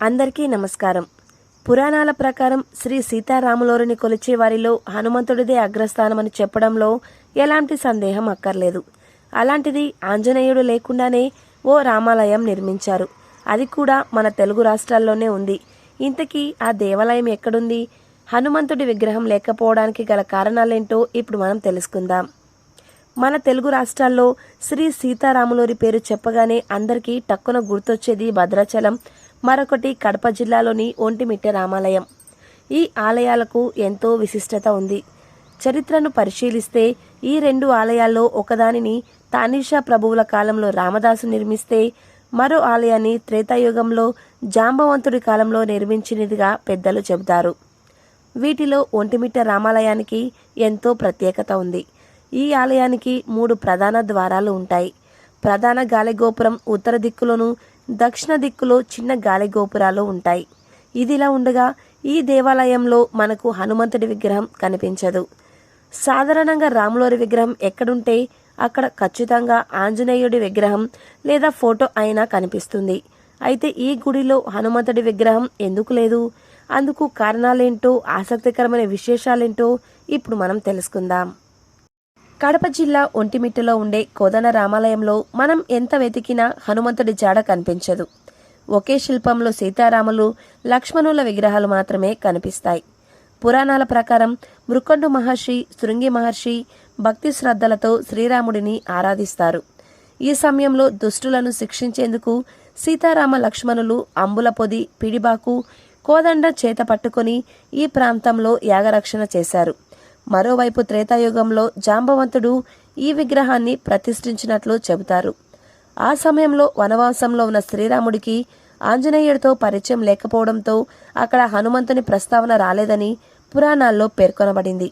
అందరికీ నమస్కారం. పురాణాల ప్రకారం శ్రీ సీతారాములోరిని కొలిచే వారిలో హనుమంతుడిదే అగ్రస్థానమని చెప్పడంలో ఎలాంటి సందేహం అక్కర్లేదు. అలాంటిది ఆంజనేయుడు లేకుండానే ఓ రామాలయం నిర్మించారు. అది కూడా మన తెలుగు రాష్ట్రాల్లోనే ఉంది. ఇంతకీ ఆ దేవాలయం ఎక్కడుంది? హనుమంతుడి విగ్రహం లేకపోవడానికి గల కారణాలేంటో ఇప్పుడు మనం తెలుసుకుందాం. మన తెలుగు రాష్ట్రాల్లో శ్రీ సీతారాములోరి పేరు చెప్పగానే అందరికీ టక్కున గుర్తొచ్చేది భద్రాచలం, మరొకటి కడప జిల్లాలోని ఒంటిమిట్ట రామాలయం. ఈ ఆలయాలకు ఎంతో విశిష్టత ఉంది. చరిత్రను పరిశీలిస్తే ఈ రెండు ఆలయాల్లో ఒకదానిని తానీషా ప్రభువుల కాలంలో రామదాసు నిర్మిస్తే, మరో ఆలయాన్ని త్రేతాయుగంలో జాంబవంతుడి కాలంలో నిర్మించినదిగా పెద్దలు చెబుతారు. వీటిలో ఒంటిమిట్ట రామాలయానికి ఎంతో ప్రత్యేకత ఉంది. ఈ ఆలయానికి 3 ప్రధాన ద్వారాలు ఉంటాయి. ప్రధాన గాలిగోపురం ఉత్తర దిక్కులోను, దక్షిణ దిక్కులో చిన్న గాలిగోపురాలు ఉంటాయి. ఇదిలా ఉండగా ఈ దేవాలయంలో మనకు హనుమంతుడి విగ్రహం కనిపించదు. సాధారణంగా రాములోరి విగ్రహం ఎక్కడుంటే అక్కడ ఖచ్చితంగా ఆంజనేయుడి విగ్రహం లేదా ఫోటో అయినా కనిపిస్తుంది. అయితే ఈ గుడిలో హనుమంతుడి విగ్రహం ఎందుకు లేదు? అందుకు కారణాలేంటో, ఆసక్తికరమైన విశేషాలేంటో ఇప్పుడు మనం తెలుసుకుందాం. కడప జిల్లా ఒంటిమిట్టలో ఉండే కోదండ రామాలయంలో మనం ఎంత వెతికినా హనుమంతుడి జాడ కనిపించదు. ఒకే శిల్పంలో సీతారాములు, లక్ష్మణుల విగ్రహాలు మాత్రమే కనిపిస్తాయి. పురాణాల ప్రకారం మృకండు మహర్షి, శృంగి మహర్షి భక్తి శ్రద్ధలతో శ్రీరాముడిని ఆరాధిస్తారు. ఈ సమయంలో దుష్టులను శిక్షించేందుకు సీతారామ లక్ష్మణులు అంబుల పొది, పిడిబాకు, కోదండ చేత పట్టుకొని ఈ ప్రాంతంలో యాగరక్షణ చేశారు. మరోవైపు త్రేతాయుగంలో జాంబవంతుడు ఈ విగ్రహాన్ని ప్రతిష్ఠించినట్లు చెబుతారు. ఆ సమయంలో వనవాసంలో ఉన్న శ్రీరాముడికి ఆంజనేయుడితో పరిచయం లేకపోవడంతో అక్కడ హనుమంతుని ప్రస్తావన రాలేదని పురాణాల్లో పేర్కొనబడింది.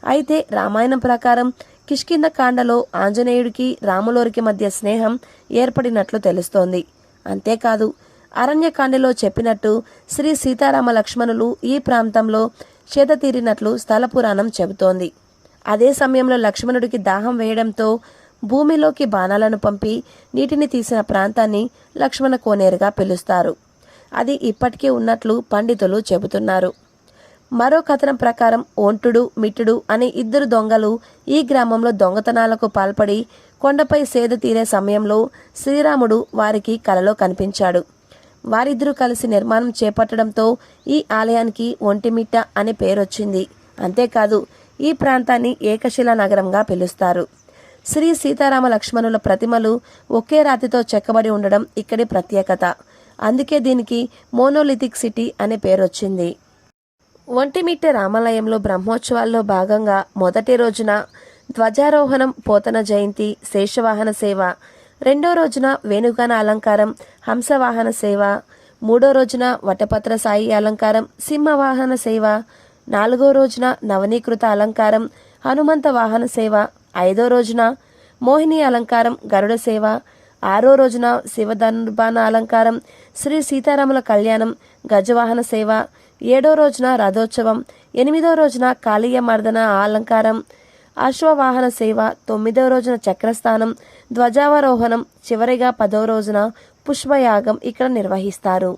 అయితే రామాయణం ప్రకారం కిష్కింధ కాండలో ఆంజనేయుడికి రాములోరికి మధ్య స్నేహం ఏర్పడినట్లు తెలుస్తోంది. అంతేకాదు, అరణ్యకాండలో చెప్పినట్టు శ్రీ సీతారామ లక్ష్మణులు ఈ ప్రాంతంలో చేత తీరినట్లు స్థల పురాణం చెబుతోంది. అదే సమయంలో లక్ష్మణుడికి దాహం వేయడంతో భూమిలోకి బాణాలను పంపి నీటిని తీసిన ప్రాంతాన్ని లక్ష్మణ కోనేరుగా పిలుస్తారు. అది ఇప్పటికీ ఉన్నట్లు పండితులు చెబుతున్నారు. మరో కథనం ప్రకారం ఒంటుడు, మిట్టుడు అనే 2 దొంగలు ఈ గ్రామంలో దొంగతనాలకు పాల్పడి కొండపై సేద తీరే సమయంలో శ్రీరాముడు వారికి కలలో కనిపించాడు. వారిద్దరూ కలిసి నిర్మాణం చేపట్టడంతో ఈ ఆలయానికి ఒంటిమిట్ట అనే పేరొచ్చింది. అంతేకాదు, ఈ ప్రాంతాన్ని ఏకశిలా నగరంగా పిలుస్తారు. శ్రీ సీతారామ లక్ష్మణుల ప్రతిమలు ఒకే రాతితో చెక్కబడి ఉండడం ఇక్కడి ప్రత్యేకత. అందుకే దీనికి మోనోలిథిక్ సిటీ అనే పేరొచ్చింది. ఒంటిమిట్ట రామాలయంలో బ్రహ్మోత్సవాల్లో భాగంగా మొదటి రోజున ధ్వజారోహణం, పోతన జయంతి, శేషవాహన సేవ, రెండో రోజున వేణుగాన అలంకారం, హంసవాహన సేవ, మూడో రోజున వటపత్ర సాయి అలంకారం, సింహవాహన సేవ, 4వ రోజున నవనీకృత అలంకారం, హనుమంత వాహన సేవ, 5వ రోజున మోహిని అలంకారం, గరుడ సేవ, 6వ రోజున శివధనుర్బాణ అలంకారం, శ్రీ సీతారాముల కళ్యాణం, గజవాహన సేవ, 7వ రోజున రథోత్సవం, 8వ రోజున కాళీయ మర్దన అలంకారం, అశ్వవాహన సేవ, 9వ రోజున చక్రస్థానం, ధ్వజావరోహణం, చివరిగా 10వ రోజున పుష్పయాగం ఇక్కడ నిర్వహిస్తారు.